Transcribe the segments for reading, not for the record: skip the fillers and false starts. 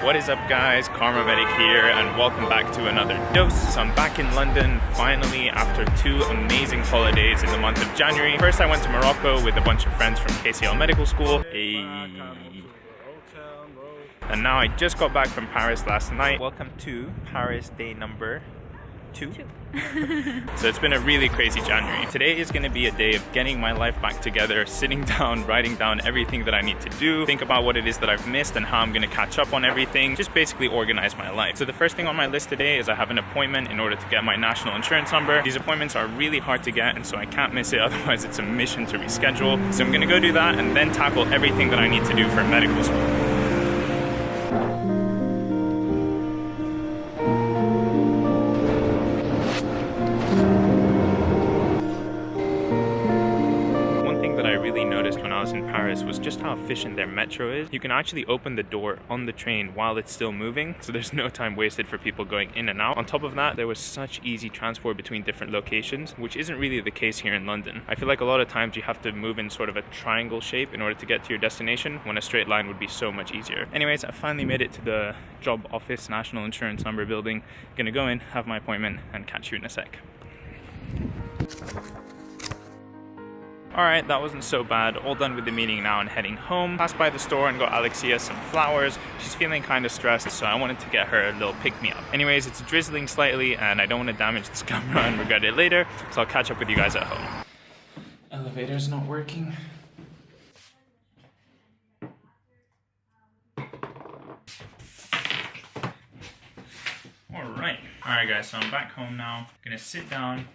What is up guys, Karma Medic here and welcome back to another dose. So I'm back in London finally after 2 amazing holidays in the month of January. First I went to Morocco with a bunch of friends from KCL Medical School. And now I just got back from Paris last night. Welcome to Paris day number 2. So it's been a really crazy January. Today is going to be a day of getting my life back together, sitting down, writing down everything that I need to do, think about what it is that I've missed and how I'm going to catch up on everything, just basically organize my life. So the first thing on my list today is I have an appointment in order to get my national insurance number. These appointments are really hard to get and so I can't miss it, otherwise it's a mission to reschedule. So I'm going to go do that and then tackle everything that I need to do for medical school. In Paris was just how efficient their metro is. You can actually open the door on the train while it's still moving, so there's no time wasted for people going in and out. On top of that, there was such easy transport between different locations, which isn't really the case here in London. I feel like a lot of times you have to move in sort of a triangle shape in order to get to your destination, when a straight line would be so much easier. Anyways, I finally made it to the job office, national insurance number building. Gonna go in, have my appointment, and catch you in a sec. Alright, that wasn't so bad. All done with the meeting now and heading home. Passed by the store and got Alexia some flowers. She's feeling kind of stressed, so I wanted to get her a little pick-me-up. Anyways, it's drizzling slightly and I don't want to damage this camera and regret it later, so I'll catch up with you guys at home. Elevator's not working. Alright guys, so I'm back home now. Gonna sit down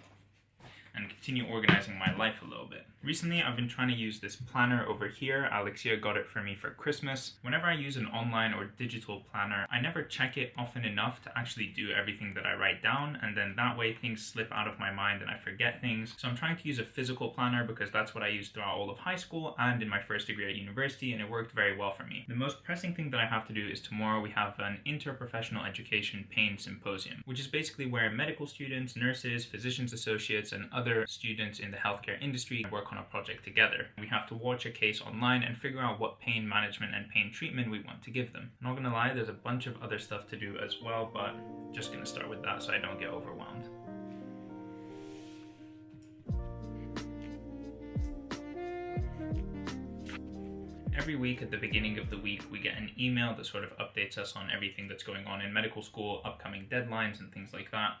and continue organizing my life a little bit. Recently, I've been trying to use this planner over here. Alexia got it for me for Christmas. Whenever I use an online or digital planner, I never check it often enough to actually do everything that I write down, and then that way things slip out of my mind and I forget things. So I'm trying to use a physical planner because that's what I used throughout all of high school and in my first degree at university, and it worked very well for me. The most pressing thing that I have to do is tomorrow we have an interprofessional education pain symposium, which is basically where medical students, nurses, physicians associates, and other students in the healthcare industry work on a project together. We have to watch a case online and figure out what pain management and pain treatment we want to give them. I'm not gonna lie, there's a bunch of other stuff to do as well, but I'm just gonna start with that so I don't get overwhelmed. Every week at the beginning of the week, we get an email that sort of updates us on everything that's going on in medical school, upcoming deadlines and things like that.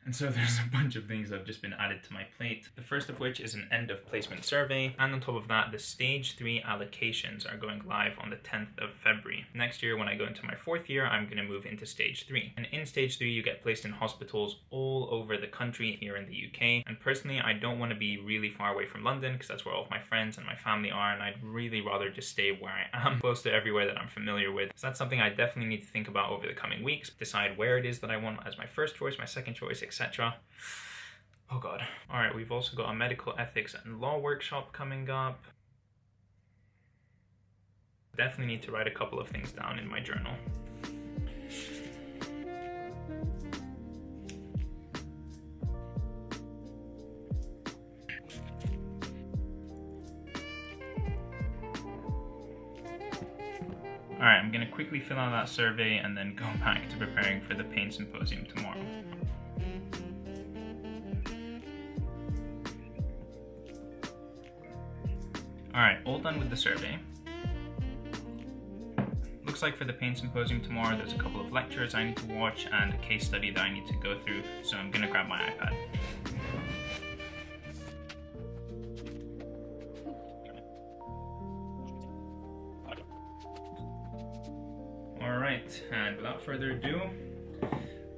And so there's a bunch of things that have just been added to my plate. The first of which is an end of placement survey. And on top of that, the stage 3 allocations are going live on the 10th of February. Next year, when I go into my 4th year, I'm going to move into stage 3. And in stage 3, you get placed in hospitals all over the country here in the UK. And personally, I don't want to be really far away from London because that's where all of my friends and my family are. And I'd really rather just stay where I am, close to everywhere that I'm familiar with. So that's something I definitely need to think about over the coming weeks. Decide where it is that I want as my first choice, my second choice, etc. Oh god. Alright, we've also got a medical ethics and law workshop coming up. Definitely need to write a couple of things down in my journal. Alright, I'm gonna quickly fill out that survey and then go back to preparing for the pain symposium tomorrow. Alright, all done with the survey. Looks like for the pain symposium tomorrow, there's a couple of lectures I need to watch and a case study that I need to go through, so I'm gonna grab my iPad. Alright, and without further ado,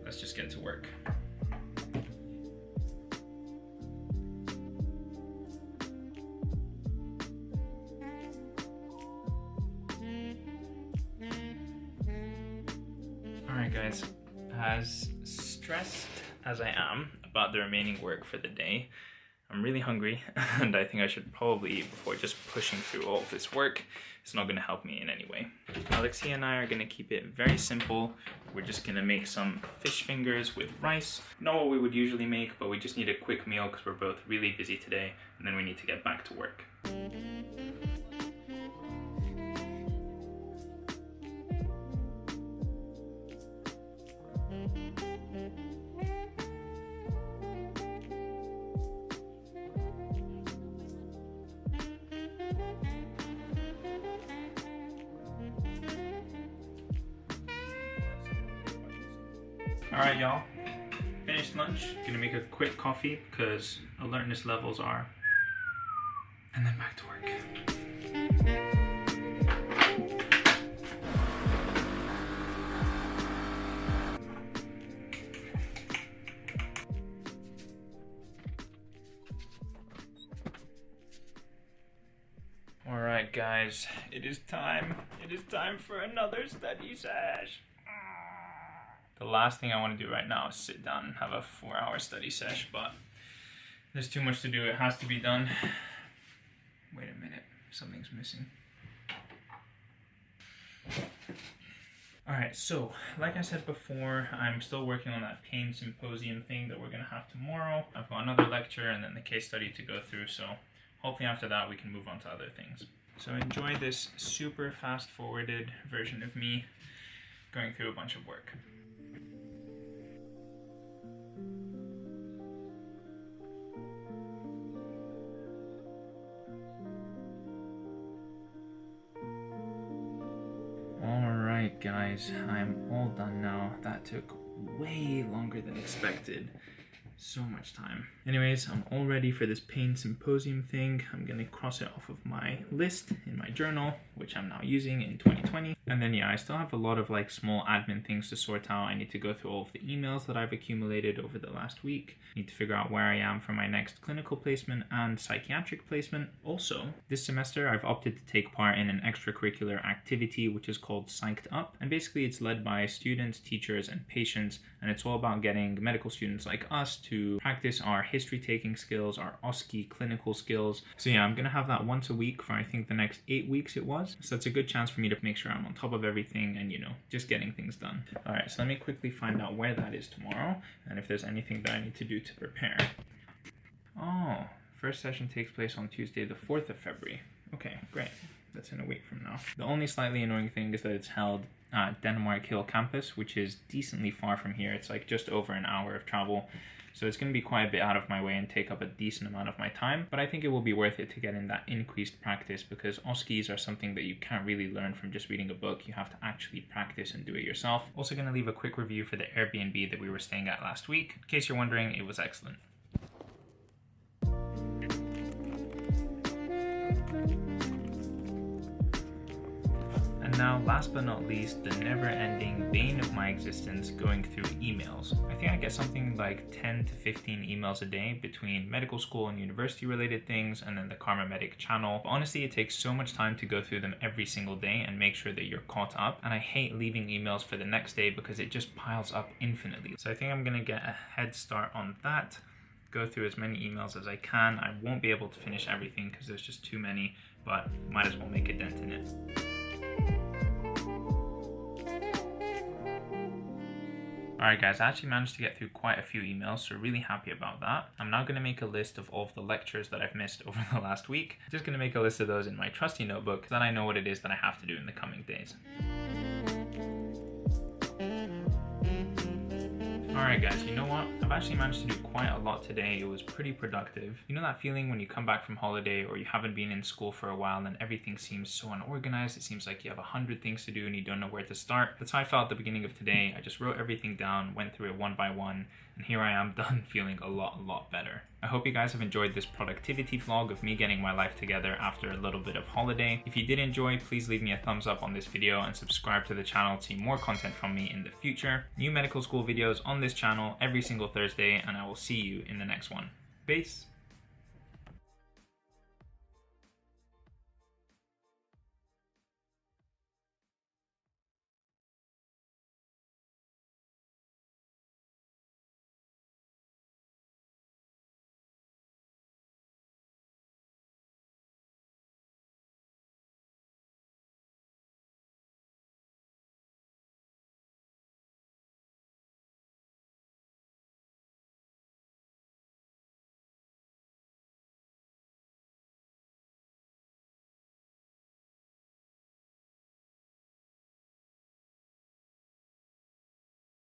let's just get to work. Alright guys, as stressed as I am about the remaining work for the day, I'm really hungry and I think I should probably eat before just pushing through all of this work. It's not going to help me in any way. Alexia and I are going to keep it very simple. We're just going to make some fish fingers with rice. Not what we would usually make, but we just need a quick meal because we're both really busy today and then we need to get back to work. Alright y'all, finished lunch. Gonna make a quick coffee because alertness levels are, and then back to work. Alright guys, it is time. It is time for another study sesh. The last thing I want to do right now is sit down and have a 4-hour study sesh, but there's too much to do. It has to be done. Wait a minute, something's missing. Alright, so like I said before, I'm still working on that pain symposium thing that we're going to have tomorrow. I've got another lecture and then the case study to go through, so hopefully after that we can move on to other things. So enjoy this super fast forwarded version of me going through a bunch of work. Alright guys, I'm all done now. That took way longer than expected. So much time. Anyways, I'm all ready for this pain symposium thing. I'm gonna cross it off of my list in my journal, which I'm now using in 2020. And then yeah, I still have a lot of like small admin things to sort out. I need to go through all of the emails that I've accumulated over the last week. Need to figure out where I am for my next clinical placement and psychiatric placement. Also, this semester I've opted to take part in an extracurricular activity which is called Psyched Up. And basically it's led by students, teachers, and patients. And it's all about getting medical students like us to practice our history taking skills, our OSCE clinical skills. So yeah, I'm gonna have that once a week for I think the next 8 weeks it was. So it's a good chance for me to make sure I'm on top of everything and, you know, just getting things done. All right, so let me quickly find out where that is tomorrow and if there's anything that I need to do to prepare. Oh, first session takes place on Tuesday, the 4th of February. Okay, great. That's in a week from now. The only slightly annoying thing is that it's held at Denmark Hill campus, which is decently far from here. It's like just over an hour of travel. So it's going to be quite a bit out of my way and take up a decent amount of my time, but I think it will be worth it to get in that increased practice because OSCEs are something that you can't really learn from just reading a book. You have to actually practice and do it yourself. Also going to leave a quick review for the Airbnb that we were staying at last week. In case you're wondering, it was excellent. And now, last but not least, the never-ending bane of my existence, going through emails. I think I get something like 10 to 15 emails a day between medical school and university related things and then the Karma Medic channel. But honestly, it takes so much time to go through them every single day and make sure that you're caught up. And I hate leaving emails for the next day because it just piles up infinitely. So I think I'm gonna get a head start on that. Go through as many emails as I can. I won't be able to finish everything because there's just too many, but might as well make a dent in it. Alright guys, I actually managed to get through quite a few emails, so really happy about that. I'm now going to make a list of all of the lectures that I've missed over the last week. Just going to make a list of those in my trusty notebook, so then I know what it is that I have to do in the coming days. Alright guys, you know what? I've actually managed to do quite a lot today. It was pretty productive. You know that feeling when you come back from holiday or you haven't been in school for a while and everything seems so unorganized? It seems like you have 100 things to do and you don't know where to start. That's how I felt at the beginning of today. I just wrote everything down, went through it one by one, and here I am done feeling a lot better. I hope you guys have enjoyed this productivity vlog of me getting my life together after a little bit of holiday. If you did enjoy, please leave me a thumbs up on this video and subscribe to the channel to see more content from me in the future. New medical school videos on this channel every single Thursday, and I will see you in the next one. Peace!